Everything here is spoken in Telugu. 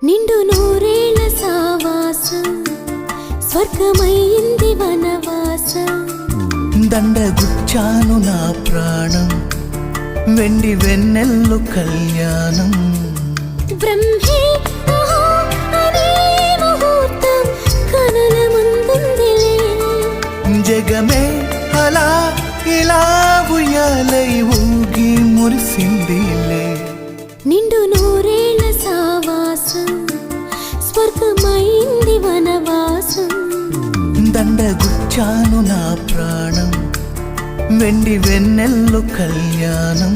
నిండు నూరేళ్ల సావాసం స్వర్గమైంది వనవాసం దండగుచ్చాను నా ప్రాణం వెండి వెన్నెల్లు కళ్యాణం బ్రహ్మే అహో అనే ముహూర్తం కనుల ముందుందిలే జగమే అలా ఇలా ఉయ్యాలై ఊగి మురిసిందిలే నిండు నూరేళ్ల సావాసం స్వర్గమైంది వనవాసం దండగుచ్చాను నా ప్రాణం వెండి వెన్నెల్లు కళ్యాణం